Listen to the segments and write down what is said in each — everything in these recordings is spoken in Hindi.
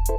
जो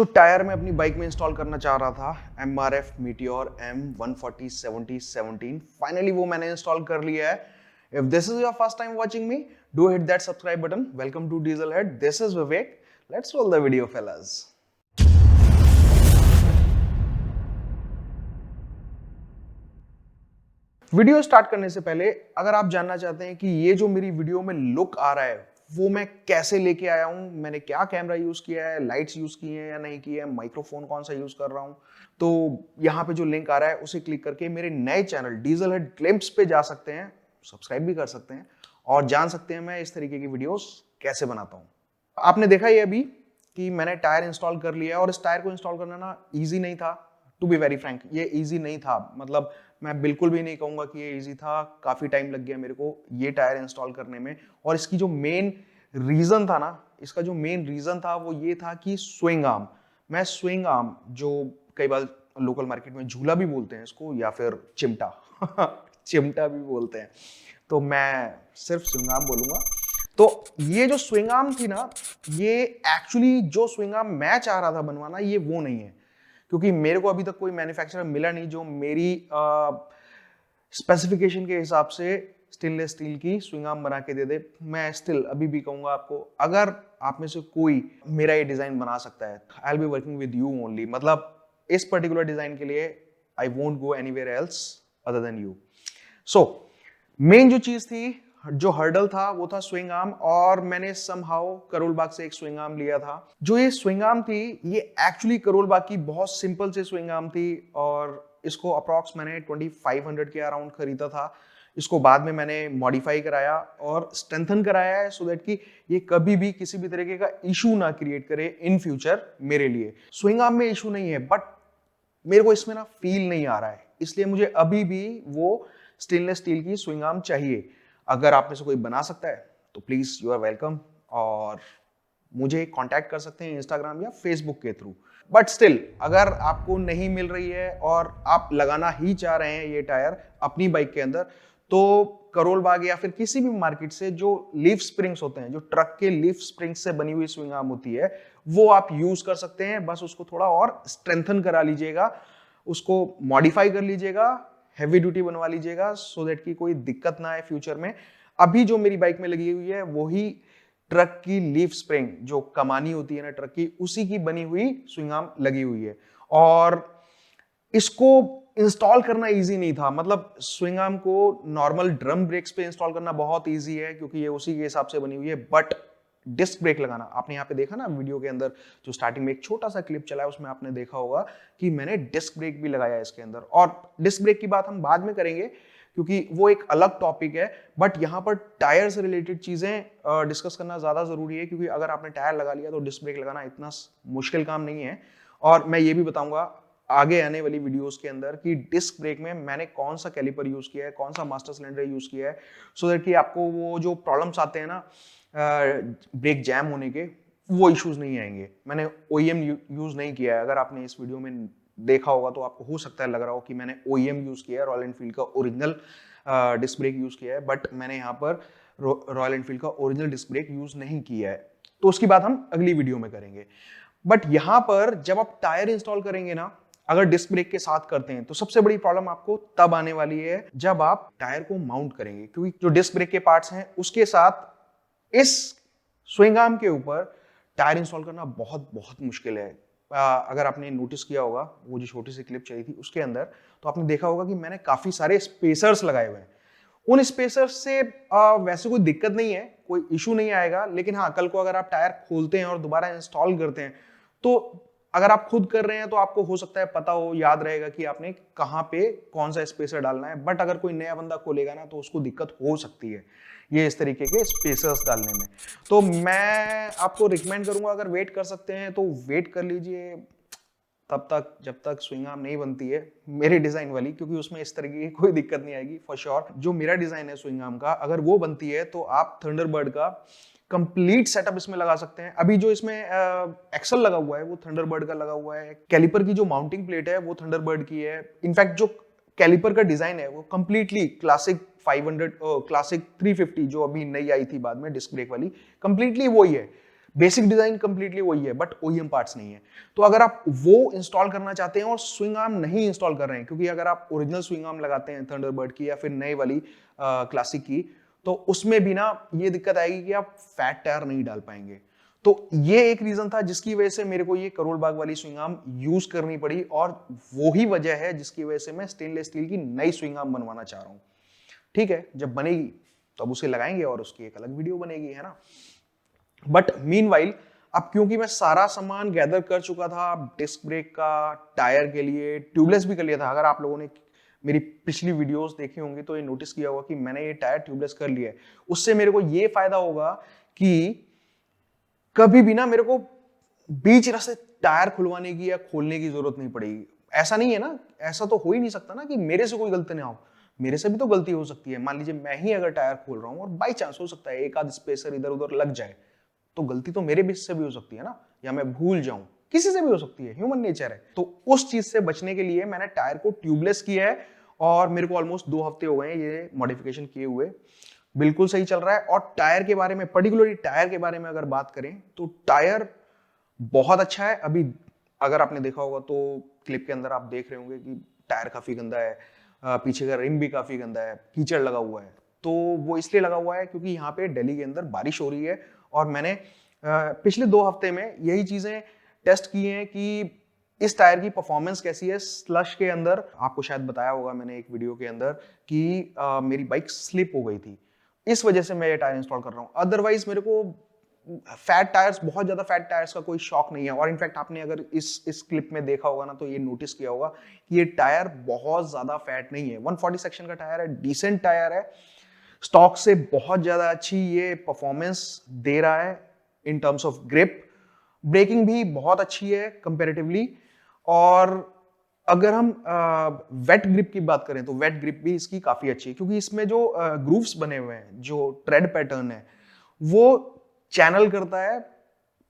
टायर मैं अपनी बाइक में इंस्टॉल करना चाह रहा था MRF Meteor M140/7017, फाइनली वो मैंने इंस्टॉल कर लिया है। If this is your first time watching me, do hit that subscribe button. Welcome to diesel head, this is Vivek. Let's roll the video fellas. Video start करने से पहले अगर आप जानना चाहते हैं कि ये जो मेरी वीडियो में लुक आ रहा है वो मैं कैसे लेके आया हूं, मैंने क्या कैमरा यूज किया है, लाइट्स यूज की हैं या नहीं की है, माइक्रोफोन कौन सा यूज कर रहा हूं, तो यहाँ पे जो लिंक आ रहा है उसे क्लिक करके मेरे नए चैनल डीजल हेड ग्लिम्प्स पे जा सकते हैं, सब्सक्राइब भी कर सकते हैं और जान सकते हैं मैं इस तरीके की वीडियोस कैसे बनाता हूँ। आपने देखा ये अभी कि मैंने टायर इंस्टॉल कर लिया और इस टायर को इंस्टॉल करना ना ईजी नहीं था। टू बी वेरी फ्रैंक, ये ईजी नहीं था। मतलब मैं बिल्कुल भी नहीं कहूंगा कि ये इजी था। काफी टाइम लग गया मेरे को ये टायर इंस्टॉल करने में। और इसकी जो मेन रीजन था ना, इसका जो मेन रीजन था वो ये था कि स्विंग आर्म, मैं स्विंग आर्म, जो कई बार लोकल मार्केट में झूला भी बोलते हैं इसको या फिर चिमटा चिमटा भी बोलते हैं, तो मैं सिर्फ स्विंग आर्म बोलूंगा। तो ये जो स्विंग आर्म थी ना, ये एक्चुअली जो स्विंग आर्म मैं चाह रहा था बनवाना ये वो नहीं है, क्योंकि मेरे को अभी तक कोई मैन्युफैक्चरर मिला नहीं जो मेरी स्पेसिफिकेशन के हिसाब से स्टेनलेस स्टील की स्विंग आर्म बना के दे दे। मैं स्टिल अभी भी कहूंगा आपको, अगर आप में से कोई मेरा ये डिजाइन बना सकता है, I will be working with you only. मतलब इस पर्टिकुलर डिजाइन के लिए I won't go anywhere else other than you. So main जो चीज थी, जो हर्डल था वो था स्विंग आर्म, और मैंने समहाउ करोल बाग से एक स्विंग आर्म लिया था। जो ये स्विंग आर्म थी ये एक्चुअली करोल बाग की बहुत सिंपल से स्विंग आर्म थी और इसको अप्रॉक्स मैंने 2500 के अराउंड खरीदा था। इसको बाद में मैंने मॉडिफाई कराया और स्ट्रेंथन कराया है सो दैट कि ये कभी भी किसी भी तरीके का इशू ना क्रिएट करे इन फ्यूचर मेरे लिए। स्विंग आर्म में इशू नहीं है, बट मेरे को इसमें ना फील नहीं आ रहा है, इसलिए मुझे अभी भी वो स्टेनलेस स्टील की स्विंग आर्म चाहिए। अगर आप में से कोई बना सकता है तो प्लीज यू आर वेलकम, और मुझे कांटेक्ट कर सकते हैं इंस्टाग्राम या फेसबुक के थ्रू। बट स्टिल अगर आपको नहीं मिल रही है और आप लगाना ही चाह रहे हैं ये टायर अपनी बाइक के अंदर, तो करोल बाग या फिर किसी भी मार्केट से जो लीफ स्प्रिंग्स होते हैं, जो ट्रक के लीफ स्प्रिंग्स से बनी हुई स्विंग आर्म होती है, वो आप यूज कर सकते हैं। बस उसको थोड़ा और स्ट्रेंथन करा लीजिएगा, उसको मॉडिफाई कर लीजिएगा, हैवी ड्यूटी बनवा लीजिएगा सो दैट कि कोई दिक्कत ना आए फ्यूचर में। अभी जो मेरी बाइक में लगी हुई है वही ट्रक की लीफ स्प्रिंग, जो कमानी होती है ना ट्रक की, उसी की बनी हुई स्विंग आर्म लगी हुई है। और इसको इंस्टॉल करना इजी नहीं था। मतलब स्विंग आर्म को नॉर्मल ड्रम ब्रेक्स पे इंस्टॉल करना बहुत इजी है क्योंकि ये उसी के हिसाब से बनी हुई है, बट डिस्क ब्रेक लगाना, आपने यहाँ पे देखा ना वीडियो के अंदर जो स्टार्टिंग में एक छोटा सा क्लिप चला है उसमें आपने देखा होगा कि मैंने डिस्क ब्रेक भी लगाया है इसके अंदर। और डिस्क ब्रेक की बात हम बाद में करेंगे क्योंकि वो एक अलग टॉपिक है, बट यहाँ पर टायर से रिलेटेड चीजें डिस्कस करना ज्यादा जरूरी है, क्योंकि अगर आपने टायर लगा लिया तो डिस्क ब्रेक लगाना इतना मुश्किल काम नहीं है। और मैं ये भी बताऊंगा आगे आने वाली वीडियोस के अंदर कि डिस्क ब्रेक में मैंने कौन सा कैलिपर यूज किया है, कौन सा मास्टर सिलेंडर यूज किया है, सो दैट कि आपको वो जो प्रॉब्लम्स आते हैं ना ब्रेक जैम होने के, वो इश्यूज नहीं आएंगे। मैंने OEM यूज नहीं किया है। अगर आपने इस वीडियो में देखा होगा तो आपको हो सकता है लग रहा हो कि मैंने OEM यूज किया है, रॉयल एनफील्ड का ओरिजिनल डिस्क ब्रेक यूज किया है, बट मैंने यहाँ पर रॉयल एनफील्ड का ओरिजिनल डिस्क ब्रेक यूज नहीं किया है, तो उसकी बात हम अगली वीडियो में करेंगे। बट यहाँ पर जब आप टायर इंस्टॉल करेंगे ना, अगर डिस्क ब्रेक के साथ करते हैं तो सबसे बड़ी प्रॉब्लम आपको तब आने वाली है जब आप टायर को माउंट करेंगे, क्योंकि जो डिस्क ब्रेक के पार्ट्स हैं उसके साथ इस स्विंग आर्म के ऊपर टायर इंस्टॉल करना बहुत बहुत मुश्किल है। अगर आपने नोटिस किया होगा वो जो छोटी सी क्लिप चली थी उसके अंदर, तो आपने देखा होगा कि मैंने काफी सारे स्पेसर्स लगाए हुए हैं। उन स्पेसर्स से वैसे कोई दिक्कत नहीं है, कोई इशू नहीं आएगा, लेकिन हाँ कल को अगर आप टायर खोलते हैं और दोबारा इंस्टॉल करते हैं तो अगर आप खुद कर रहे हैं तो आपको हो सकता है पता हो, याद रहेगा कि आपने कहाँ पे कौन सा स्पेसर डालना है, बट अगर कोई नया बंदा खोलेगा ना तो उसको दिक्कत हो सकती है ये इस तरीके के स्पेसर्स डालने में। तो मैं आपको रिकमेंड करूंगा, अगर वेट कर सकते हैं तो वेट कर लीजिए तब तक जब तक स्विंग आर्म नहीं बनती है मेरी डिजाइन वाली, क्योंकि उसमें इस तरीके की कोई दिक्कत नहीं आएगी फॉर श्योर। जो मेरा डिजाइन है स्विंग आर्म का, अगर वो बनती है तो आप थंडरबर्ड का कंप्लीट सेटअप इसमें लगा सकते हैं। अभी जो इसमें एक्सल लगा हुआ है वो थंडरबर्ड का लगा हुआ है। कैलिपर की जो माउंटिंग प्लेट है वो थंडरबर्ड की है। इनफैक्ट जो कैलिपर का डिजाइन है वो कंप्लीटली क्लासिक 500 क्लासिक 350 जो अभी नई आई थी बाद में डिस्क ब्रेक वाली, कंप्लीटली वही है। बेसिक डिजाइन कंप्लीटली वही है, बट ओईएम पार्ट्स नहीं है। तो अगर आप वो इंस्टॉल करना चाहते हैं और स्विंग आर्म नहीं इंस्टॉल कर रहे हैं, क्योंकि अगर आप ओरिजिनल स्विंग आर्म लगाते हैं थंडरबर्ड की या फिर नई वाली क्लासिक की, तो उसमें भी ना ये दिक्कत आएगी कि आप फैट टायर नहीं डाल पाएंगे। तो ये एक रीजन था जिसकी वजह से मेरे को ये करोल बाग वाली स्विंग आर्म यूज करनी पड़ी, और वो ही वजह है जिसकी वजह से मैं स्टेनलेस स्टील की नई स्विंग आर्म बनवाना चाह रहा हूं। ठीक है, जब बनेगी तो अब उसे लगाएंगे और उसकी एक अलग वीडियो बनेगी, है ना। बट मीनवाइल अब क्योंकि मैं सारा सामान गैदर कर चुका था डिस्क ब्रेक का, टायर के लिए ट्यूबलेस भी कर लिया था। अगर आप लोगों ने मेरी पिछली वीडियोस देखी होंगी तो ये नोटिस किया होगा कि मैंने ये टायर ट्यूबलेस कर लिया है। उससे मेरे को ये फायदा होगा कि कभी भी ना मेरे को बीच रास्ते टायर खुलवाने की या खोलने की जरूरत नहीं पड़ेगी। ऐसा नहीं है ना, ऐसा तो हो ही नहीं सकता ना कि मेरे से कोई गलती ना हो। मेरे से भी तो गलती हो सकती है। मान लीजिए मैं ही अगर टायर खोल रहा हूं और बाई चांस हो सकता है एक आध स्पेसर इधर उधर लग जाए, तो गलती तो मेरे बीच से भी हो सकती है ना, या मैं भूल जाऊं, किसी से भी हो सकती है, ह्यूमन नेचर है। तो उस चीज से बचने के लिए मैंने टायर को ट्यूबलेस किया है, और मेरे को ऑलमोस्ट 2 हफ्ते हो गए हैं ये मॉडिफिकेशन किए हुए। बिल्कुल सही चल रहा है। और टायर के बारे में, पर्टिकुलरली टायर के बारे में अगर बात करें तो टायर बहुत अच्छा है। अभी अगर आपने देखा होगा तो क्लिप के अंदर आप देख रहे होंगे कि टायर काफी गंदा है, पीछे का रिम भी काफी गंदा है, कीचड़ लगा हुआ है। तो वो इसलिए लगा हुआ है क्योंकि यहाँ पे दिल्ली के अंदर बारिश हो रही है, और मैंने पिछले 2 हफ्ते में यही चीजें टेस्ट की हैं कि इस टायर की परफॉर्मेंस कैसी है स्लश के अंदर। आपको शायद बताया होगा मैंने एक वीडियो के अंदर कि मेरी बाइक स्लिप हो गई थी, इस वजह से मैं ये टायर इंस्टॉल कर रहा हूँ। अदरवाइज मेरे को फैट टायर्स, बहुत ज्यादा फैट टायर्स का कोई शौक नहीं है। और इनफैक्ट आपने अगर इस क्लिप में देखा होगा ना तो ये नोटिस किया होगा कि ये टायर बहुत ज्यादा फैट नहीं है। 140 सेक्शन का टायर है, डिसेंट टायर है, स्टॉक से बहुत ज्यादा अच्छी ये परफॉर्मेंस दे रहा है in terms of grip. Braking भी बहुत अच्छी है कंपैरेटिवली। और अगर हम वेट ग्रिप की बात करें तो वेट ग्रिप भी इसकी काफी अच्छी है, क्योंकि इसमें जो ग्रूव्स बने हुए हैं, जो ट्रेड पैटर्न है, वो चैनल करता है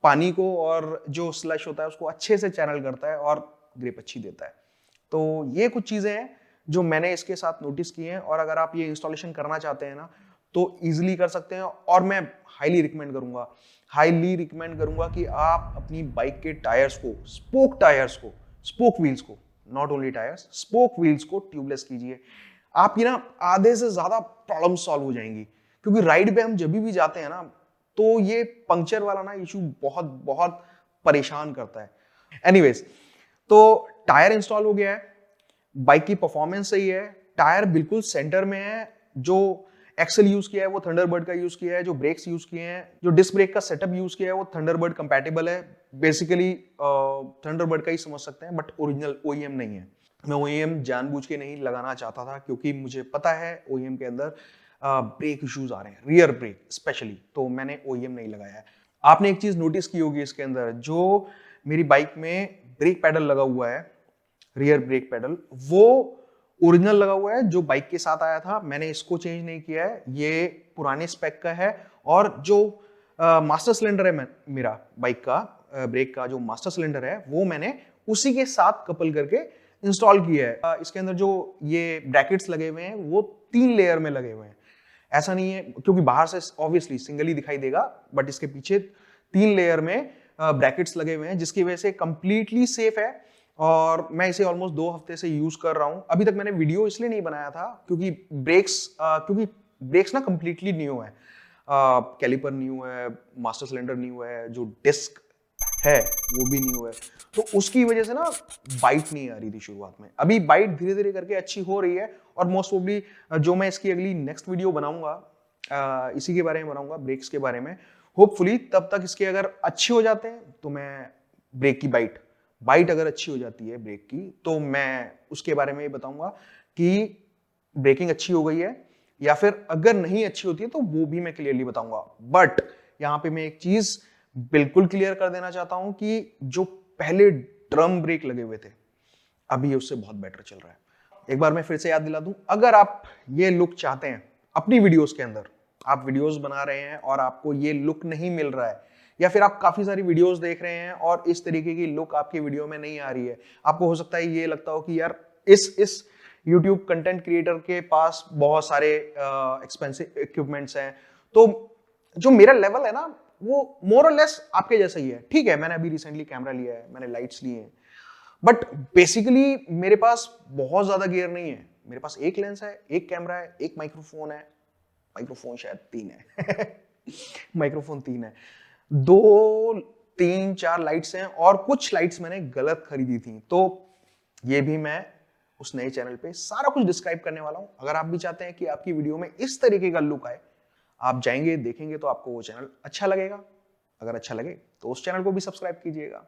पानी को, और जो स्लश होता है उसको अच्छे से चैनल करता है और ग्रिप अच्छी देता है। तो ये कुछ चीजें हैं जो मैंने इसके साथ नोटिस की हैं, और अगर आप ये इंस्टॉलेशन करना चाहते हैं ना तो इजीली कर सकते हैं। और मैं हाईली रिकमेंड करूंगा कि आप अपनी बाइक के टायर्स को, स्पोक व्हील्स को, not only tyres, spoke wheels को ट्यूबलेस कीजिए। आपकी ना आधे से ज्यादा प्रॉब्लम सॉल्व हो जाएंगी, क्योंकि राइड पे हम जब भी जाते हैं ना तो ये पंक्चर वाला ना इशू बहुत बहुत परेशान करता है। एनीवेज, तो टायर इंस्टॉल हो गया है, बाइक की परफॉर्मेंस सही है, टायर बिल्कुल सेंटर में है, जो एक्सेल यूज किया है वो थंडरबर्ड का यूज किया है, जो ब्रेक्स यूज किए हैं, जो डिस्क ब्रेक का सेटअप यूज किया है वो थंडरबर्ड कंपैटिबल है। बेसिकली थंडरबर्ड का ही समझ सकते हैं, बट ओरिजिनल ओईएम नहीं है। मैं ओईएम जानबूझ के नहीं लगाना चाहता था, क्योंकि मुझे पता है ओईएम के अंदर ब्रेक इश्यूज आ रहे हैं, रियर ब्रेक स्पेशली, तो मैंने ओईएम नहीं लगाया है। आपने एक चीज नोटिस की होगी इसके अंदर, जो मेरी बाइक में ब्रेक पैडल लगा हुआ है, रियर ब्रेक पैडल, वो ओरिजिनल लगा हुआ है, जो बाइक के साथ आया था। मैंने इसको चेंज नहीं किया है, ये पुराने स्पेक का है। और जो मास्टर सिलेंडर है मेरा बाइक का, ब्रेक का जो मास्टर सिलेंडर है वो मैंने उसी के साथ कपल करके इंस्टॉल किया है। इसके अंदर जो ये ब्रैकेट्स लगे हुए हैं वो 3 लेयर में लगे हुए हैं। ऐसा नहीं है, क्योंकि बाहर से ऑब्वियसली सिंगल ही दिखाई देगा, बट इसके पीछे 3 लेयर में ब्रैकेट्स लगे हुए हैं, जिसकी वजह से कंप्लीटली सेफ है। और मैं इसे ऑलमोस्ट 2 हफ्ते से यूज कर रहा हूं। अभी तक मैंने वीडियो इसलिए नहीं बनाया था क्योंकि ब्रेक्स ना कंप्लीटली न्यू है, कैलिपर न्यू है, मास्टर सिलेंडर न्यू है, जो डिस्क है वो भी न्यू है। तो उसकी वजह से ना बाइट नहीं आ रही थी शुरुआत में। अभी बाइट धीरे धीरे करके अच्छी हो रही है, और मोस्ट प्रोबेबली जो मैं इसकी अगली नेक्स्ट वीडियो बनाऊंगा इसी के बारे में बनाऊंगा, ब्रेक्स के बारे में। होपफुली तब तक इसके अगर अच्छे हो जाते हैं तो मैं ब्रेक की बाइट बाइट अगर अच्छी हो जाती है ब्रेक की तो मैं उसके बारे में ये बताऊंगा कि ब्रेकिंग अच्छी हो गई है, या फिर अगर नहीं अच्छी होती है तो वो भी मैं क्लियरली बताऊंगा। बट यहां पे मैं एक चीज बिल्कुल क्लियर कर देना चाहता हूं कि जो पहले ड्रम ब्रेक लगे हुए थे अभी उससे बहुत बेटर चल रहा है। एक बार मैं फिर से याद दिला दूं, अगर आप ये लुक चाहते हैं अपनी वीडियोस के अंदर, आप वीडियोस बना रहे हैं और आपको ये लुक नहीं मिल रहा है, या फिर आप काफी सारी वीडियोस देख रहे हैं और इस तरीके की लुक आपकी वीडियो में नहीं आ रही है, आपको हो सकता है ये लगता हो कि यार इस YouTube कंटेंट क्रिएटर के पास बहुत सारे एक्सपेंसिव इक्विपमेंट्स हैं, तो जो मेरा लेवल है ना वो मोर और लेस आपके जैसा ही है। ठीक है, मैंने अभी रिसेंटली कैमरा लिया है, मैंने लाइट्स लिए हैं, बट बेसिकली मेरे पास बहुत ज्यादा गियर नहीं है। मेरे पास एक लेंस है, एक कैमरा है, एक माइक्रोफोन है, माइक्रोफोन शायद 3 है माइक्रोफोन 3 है, 2 3 4 लाइट्स हैं और कुछ लाइट्स मैंने गलत खरीदी थी। तो ये भी मैं उस नए चैनल पे सारा कुछ डिस्क्राइब करने वाला हूं। अगर आप भी चाहते हैं कि आपकी वीडियो में इस तरीके का लुक आए, आप जाएंगे देखेंगे तो आपको वो चैनल अच्छा लगेगा। अगर अच्छा लगे तो उस चैनल को भी सब्सक्राइब कीजिएगा।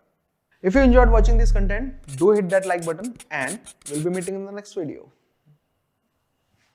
If you enjoyed watching this content, do hit that like button and we'll be meeting in the next video.